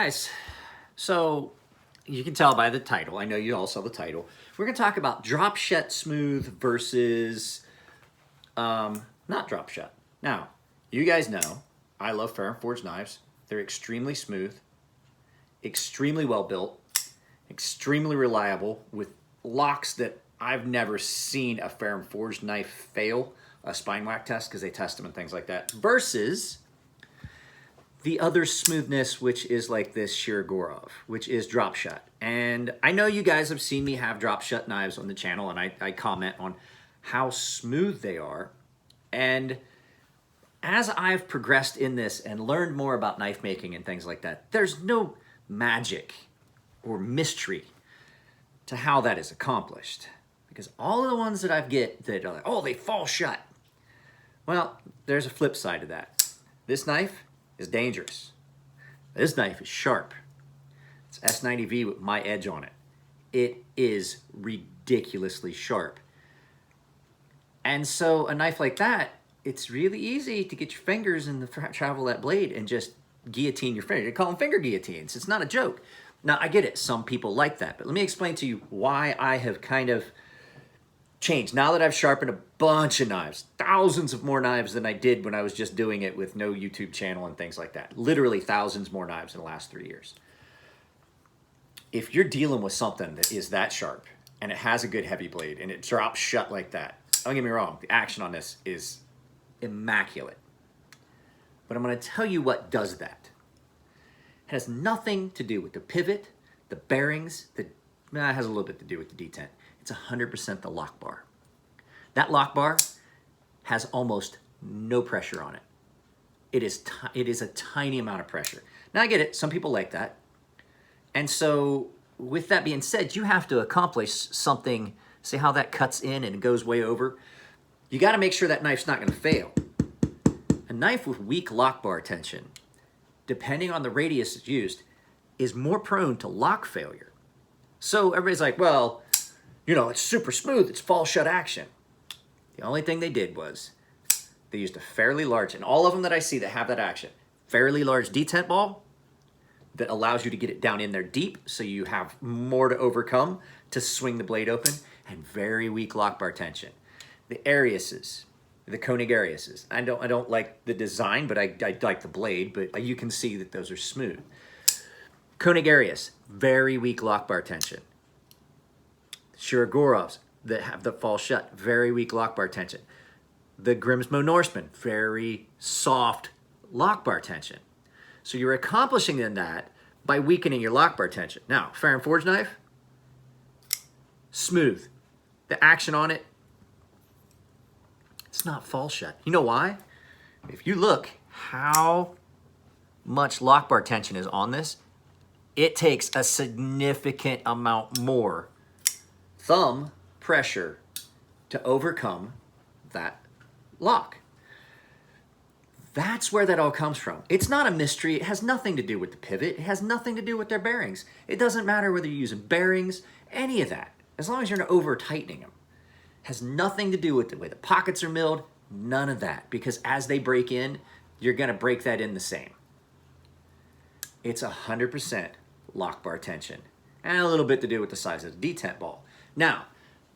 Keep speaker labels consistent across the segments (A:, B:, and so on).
A: Guys, so you can tell by the title, I know you all saw the title, we're going to talk about drop shut smooth versus not drop shut. Now, you guys know I love Fair and Forged knives. They're extremely smooth, extremely well built, extremely reliable, with locks that I've never seen a Fair and Forged knife fail a spine whack test, because they test them and things like that, versus the other smoothness, which is like this Shirogorov, which is drop shut. And I know you guys have seen me have drop shut knives on the channel, and I comment on how smooth they are. And as I've progressed in this and learned more about knife making and things like that, there's no magic or mystery to how that is accomplished. Because all of the ones that I get that are like, oh, they fall shut. Well, there's a flip side to that. This knife is dangerous. This knife is sharp. It's S90V with my edge on it. It is ridiculously sharp. And so a knife like that, it's really easy to get your fingers in the travel of that blade and just guillotine your finger. They call them finger guillotines. It's not a joke. Now, I get it. Some people like that. But let me explain to you why I have kind of changed. Now that I've sharpened a bunch of knives, thousands of more knives than I did when I was just doing it with no YouTube channel and things like that. Literally thousands more knives in the last 3 years. If you're dealing with something that is that sharp and it has a good heavy blade and it drops shut like that, don't get me wrong, the action on this is immaculate. But I'm going to tell you what does that. It has nothing to do with the pivot, the bearings, it has a little bit to do with the detent. It's 100% the lock bar. That lock bar has almost no pressure on it. It is a tiny amount of pressure. Now I get it, some people like that. And so with that being said, you have to accomplish something. See how that cuts in and goes way over? You got to make sure that knife's not going to fail. A knife with weak lock bar tension, depending on the radius it's used, is more prone to lock failure. So everybody's like, well, you know, it's super smooth, it's fall shut action. The only thing they did was they used a fairly large, and all of them that I see that have that action, fairly large detent ball that allows you to get it down in there deep so you have more to overcome to swing the blade open, and very weak lock bar tension. The Ariuses, the Koenig Ariuses, I don't like the design, but I like the blade, but you can see that those are smooth. Koenig Arius, very weak lock bar tension. Shirogorovs that fall shut, very weak lock bar tension. The Grimsmo Norseman, very soft lock bar tension. So you're accomplishing in that by weakening your lock bar tension. Now, Fair and Forged knife, smooth. The action on it, it's not fall shut. You know why? If you look how much lock bar tension is on this, it takes a significant amount more thumb pressure to overcome that lock. That's where that all comes from. It's not a mystery. It has nothing to do with the pivot. It has nothing to do with their bearings. It doesn't matter whether you're using bearings, any of that, as long as you're not over tightening them. It has nothing to do with the way the pockets are milled, none of that, because as they break in, you're gonna break that in the same. It's 100% lock bar tension, and a little bit to do with the size of the detent ball. Now,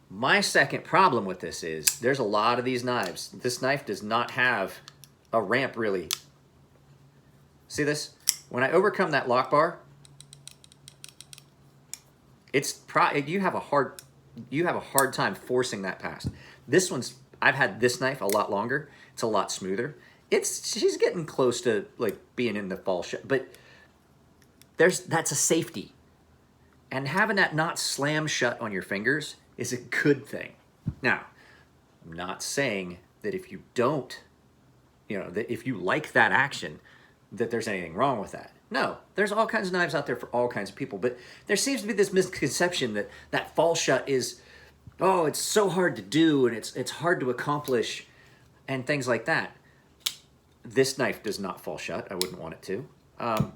A: my second problem with this is there's a lot of these knives. This knife does not have a ramp really. See this? When I overcome that lock bar, you have a hard time forcing that past. This one's, I've had this knife a lot longer. It's a lot smoother. She's getting close to like being in the fall shut, but that's a safety. And having that not slam shut on your fingers is a good thing. Now, I'm not saying that if you don't, that if you like that action, that there's anything wrong with that. No, there's all kinds of knives out there for all kinds of people, but there seems to be this misconception that that fall shut is, oh, it's so hard to do and it's hard to accomplish and things like that. This knife does not fall shut. I wouldn't want it to.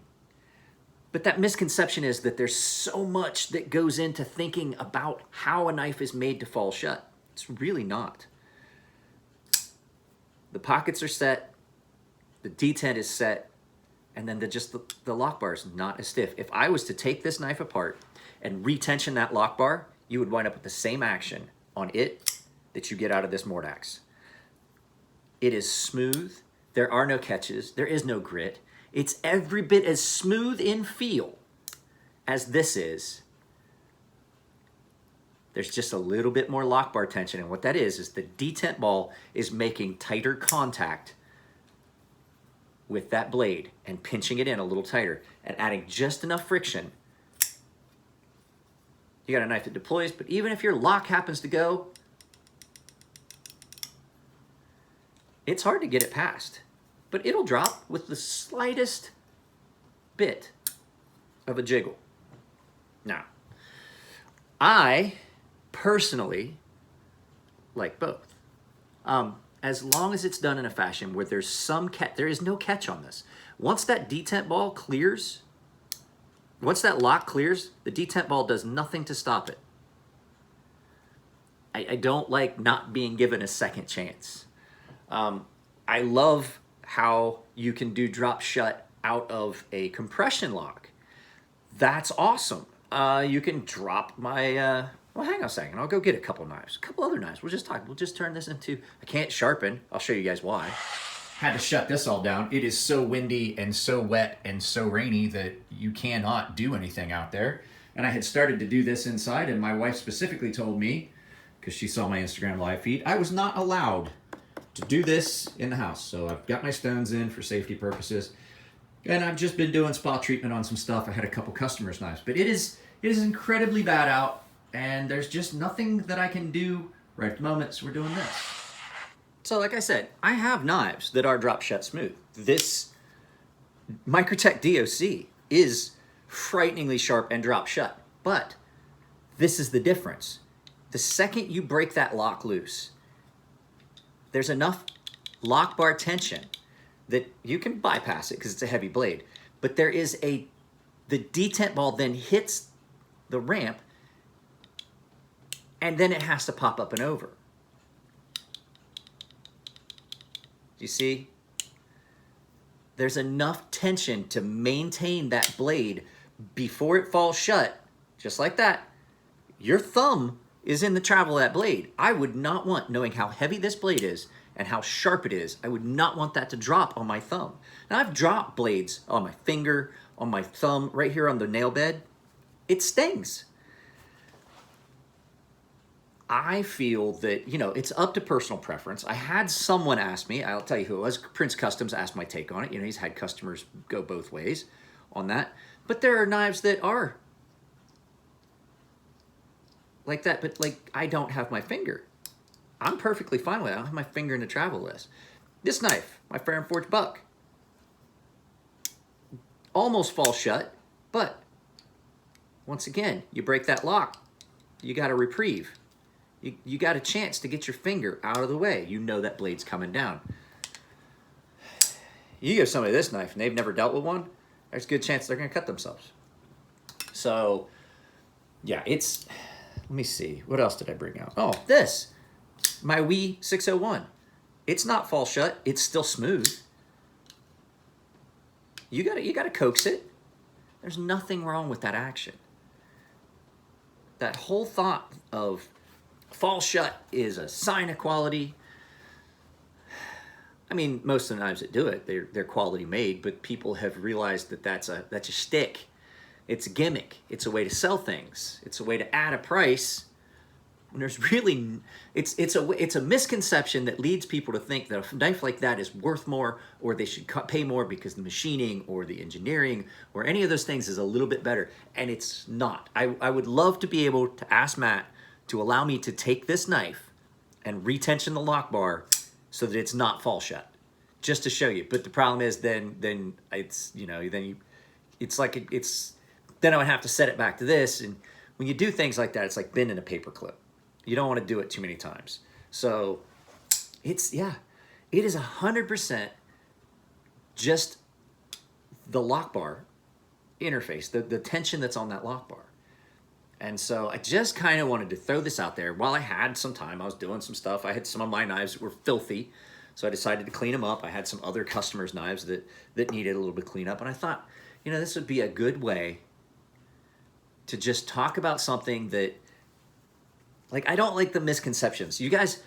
A: But that misconception is that there's so much that goes into thinking about how a knife is made to fall shut. It's really not. The pockets are set. The detent is set. and then the lock bar is not as stiff. If I was to take this knife apart and retension that lock bar, you would wind up with the same action on it that you get out of this Mordax. It is smooth. There are no catches. There is no grit. It's every bit as smooth in feel as this is. There's just a little bit more lock bar tension, and what that is the detent ball is making tighter contact with that blade and pinching it in a little tighter and adding just enough friction. You got a knife that deploys, but even if your lock happens to go, it's hard to get it past. But it'll drop with the slightest bit of a jiggle. Now, I personally like both. As long as it's done in a fashion where there's some there is no catch on this. Once that detent ball clears, once that lock clears, the detent ball does nothing to stop it. I don't like not being given a second chance. I love how you can do drop shut out of a compression lock. That's awesome. You can drop my, well, hang on a second. I'll go get a couple knives, a couple other knives. We'll just talk. We'll just turn this into, I can't sharpen. I'll show you guys why. Had to shut this all down. It is so windy and so wet and so rainy that you cannot do anything out there. And I had started to do this inside, and my wife specifically told me, because she saw my Instagram live feed, I was not allowed to do this in the house. So I've got my stones in for safety purposes. And I've just been doing spot treatment on some stuff. I had a couple customers' knives. But it is incredibly bad out, and there's just nothing that I can do right at the moment, so we're doing this. So like I said, I have knives that are drop shut smooth. This Microtech DOC is frighteningly sharp and drop shut, but this is the difference. The second you break that lock loose, there's enough lock bar tension that you can bypass it because it's a heavy blade, but there is the detent ball then hits the ramp, and then it has to pop up and over. You see? There's enough tension to maintain that blade before it falls shut, just like that. Your thumb is in the travel of that blade. I would not want, knowing how heavy this blade is and how sharp it is, I would not want that to drop on my thumb. Now, I've dropped blades on my finger, on my thumb, right here on the nail bed. It stings. I feel that, it's up to personal preference. I had someone ask me, I'll tell you who it was, Prince Customs asked my take on it. He's had customers go both ways on that. But there are knives that are like that, but I don't have my finger. I'm perfectly fine with it. I don't have my finger in the travel list. This knife, my Fair & Forge Buck, almost falls shut, but once again, you break that lock, you got a reprieve. You got a chance to get your finger out of the way. You know that blade's coming down. You give somebody this knife and they've never dealt with one, there's a good chance they're going to cut themselves. So, yeah, let me see. What else did I bring out? Oh, this. My Wii 601. It's not fall shut. It's still smooth. You got to coax it. There's nothing wrong with that action. That whole thought of fall shut is a sign of quality. I mean, most of the knives that do it, they're quality made, but people have realized that that's a shtick. It's a gimmick. It's a way to sell things. It's a way to add a price. When there's really, it's a misconception that leads people to think that a knife like that is worth more, or they should pay more because the machining or the engineering or any of those things is a little bit better, and it's not. I would love to be able to ask Matt to allow me to take this knife and retension the lock bar so that it's not fall shut, just to show you. But the problem is then it's, then I would have to set it back to this. And when you do things like that, it's like bending a paper clip. You don't want to do it too many times. So it is 100% just the lock bar interface, the tension that's on that lock bar. And so I just kind of wanted to throw this out there while I had some time. I was doing some stuff. I had some of my knives that were filthy. So I decided to clean them up. I had some other customers' knives that needed a little bit of cleanup. And I thought, you know, this would be a good way to just talk about something that, like, I don't like the misconceptions. You guys,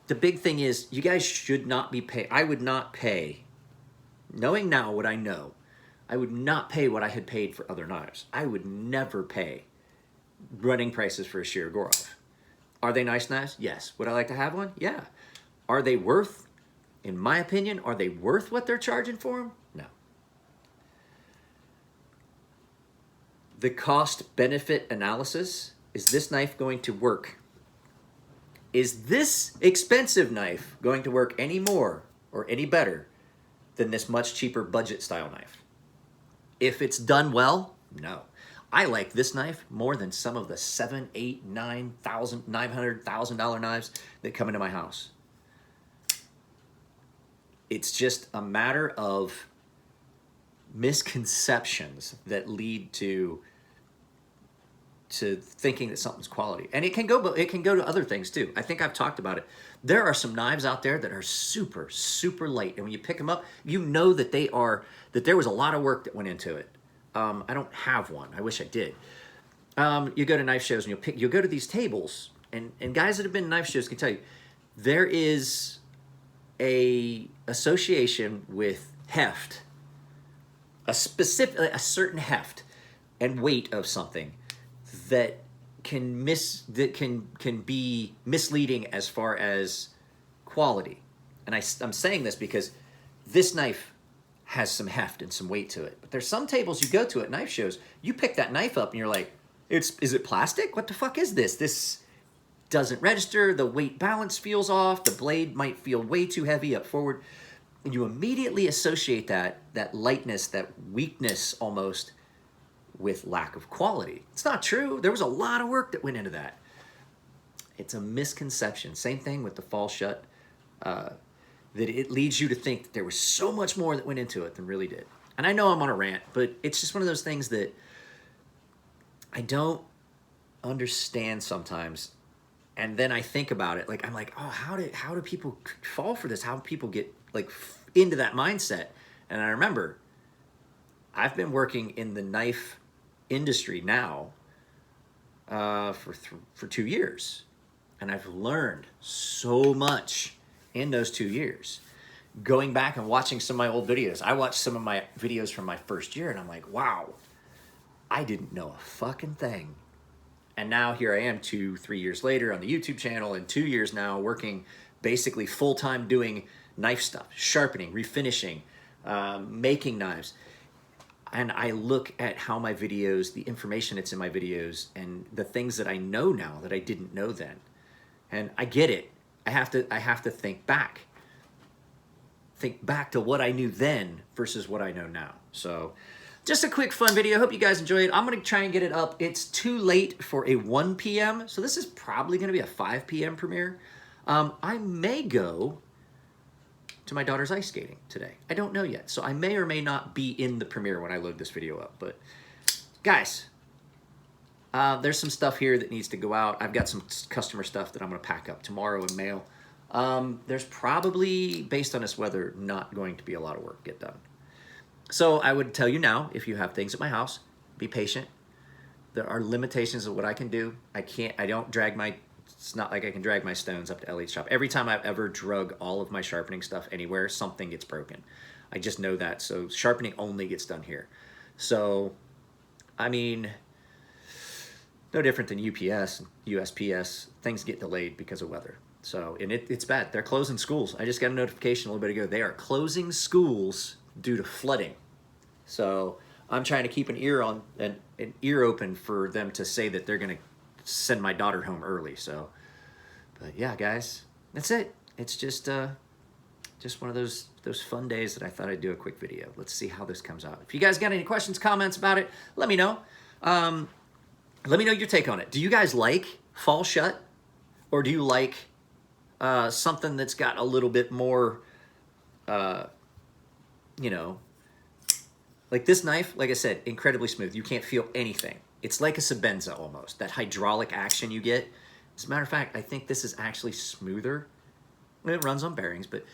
A: the big thing is, you guys should not be paid. I would not pay, knowing now what I know, I would not pay what I had paid for other knives. I would never pay running prices for a Shirogorov. Are they nice knives? Yes. Would I like to have one? Yeah. Are they worth, in my opinion, are they worth what they're charging for them? No. The cost-benefit analysis, is this knife going to work? Is this expensive knife going to work any more or any better than this much cheaper budget style knife? If it's done well, no. I like this knife more than some of the $7,000, $8,000, $9,000, $900,000 knives that come into my house. It's just a matter of misconceptions that lead to thinking that something's quality. And it can go to other things too. I think I've talked about it. There are some knives out there that are super, super light. And when you pick them up, you know that that there was a lot of work that went into it. I don't have one. I wish I did. You go to knife shows and you'll go to these tables, and guys that have been in knife shows can tell you, there is a association with heft, a certain heft and weight of something that can be misleading as far as quality. And I'm saying this because this knife has some heft and some weight to it. But there's some tables you go to at knife shows, you pick that knife up and you're like, is it plastic? What the fuck is this? This doesn't register. The weight balance feels off. The blade might feel way too heavy up forward. And you immediately associate that lightness, that weakness almost, with lack of quality. It's not true. There was a lot of work that went into that. It's a misconception. Same thing with the fall shut, that it leads you to think that there was so much more that went into it than really did. And I know I'm on a rant, but it's just one of those things that I don't understand sometimes. And then I think about it, like, I'm like, oh, how do people fall for this? How do people get like into that mindset? And I remember I've been working in the knife industry now for 2 years, and I've learned so much in those 2 years. Going back and watching some of my old videos, I watched some of my videos from my first year, and I'm like, wow, I didn't know a fucking thing. And now here I am 2-3 years later on the YouTube channel, and 2 years now working basically full-time doing knife stuff, sharpening, refinishing, making knives. And I look at how my videos, the information that's in my videos, and the things that I know now that I didn't know then. And I get it. I have to think back. Think back to what I knew then versus what I know now. So just a quick fun video. Hope you guys enjoy it. I'm going to try and get it up. It's too late for a 1 p.m. So this is probably going to be a 5 p.m. premiere. I may go to my daughter's ice skating today. I don't know yet. So I may or may not be in the premiere when I load this video up. But guys, there's some stuff here that needs to go out. I've got some customer stuff that I'm going to pack up tomorrow and mail. There's probably, based on this weather, not going to be a lot of work get done. So I would tell you now, if you have things at my house, be patient. There are limitations of what I can do. It's not like I can drag my stones up to Ellie's shop. Every time I've ever drug all of my sharpening stuff anywhere, something gets broken. I just know that. So sharpening only gets done here. So, I mean, no different than UPS, USPS. Things get delayed because of weather. So, and it's bad. They're closing schools. I just got a notification a little bit ago. They are closing schools due to flooding. So I'm trying to keep an ear open for them to say that they're going to send my daughter home early. So, but yeah, guys, that's it. It's just one of those fun days that I thought I'd do a quick video. Let's see how this comes out. If you guys got any questions, comments about it, let me know. Let me know your take on it. Do you guys like fall shut, or do you like something that's got a little bit more, you know, like this knife? Like I said, incredibly smooth. You can't feel anything. It's like a Sebenza almost, that hydraulic action you get. As a matter of fact, I think this is actually smoother. It runs on bearings, but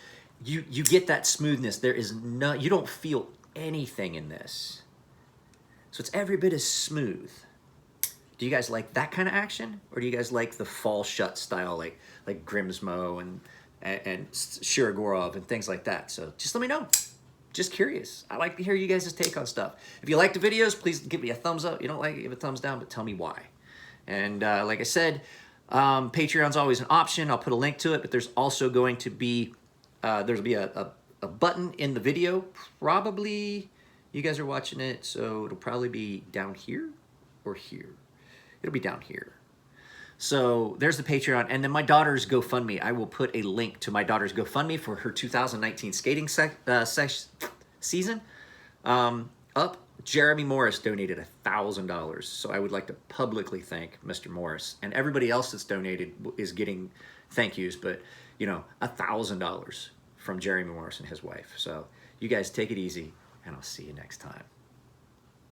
A: you get that smoothness. There is no, you don't feel anything in this. So it's every bit as smooth. Do you guys like that kind of action, or do you guys like the fall shut style, like Grimsmo and Shirogorov and things like that? So just let me know. Just curious. I like to hear you guys' take on stuff. If you like the videos, please give me a thumbs up. If you don't like it, give a thumbs down, but tell me why. And like I said, Patreon's always an option. I'll put a link to it, but there's also going to be there'll be a button in the video. Probably you guys are watching it, so it'll probably be down here or here. It'll be down here. So there's the Patreon, and then my daughter's GoFundMe. I will put a link to my daughter's GoFundMe for her 2019 skating season. Up, Jeremy Morris donated $1,000. So I would like to publicly thank Mr. Morris, and everybody else that's donated is getting thank yous, but you know, $1,000 from Jeremy Morris and his wife. So you guys take it easy, and I'll see you next time.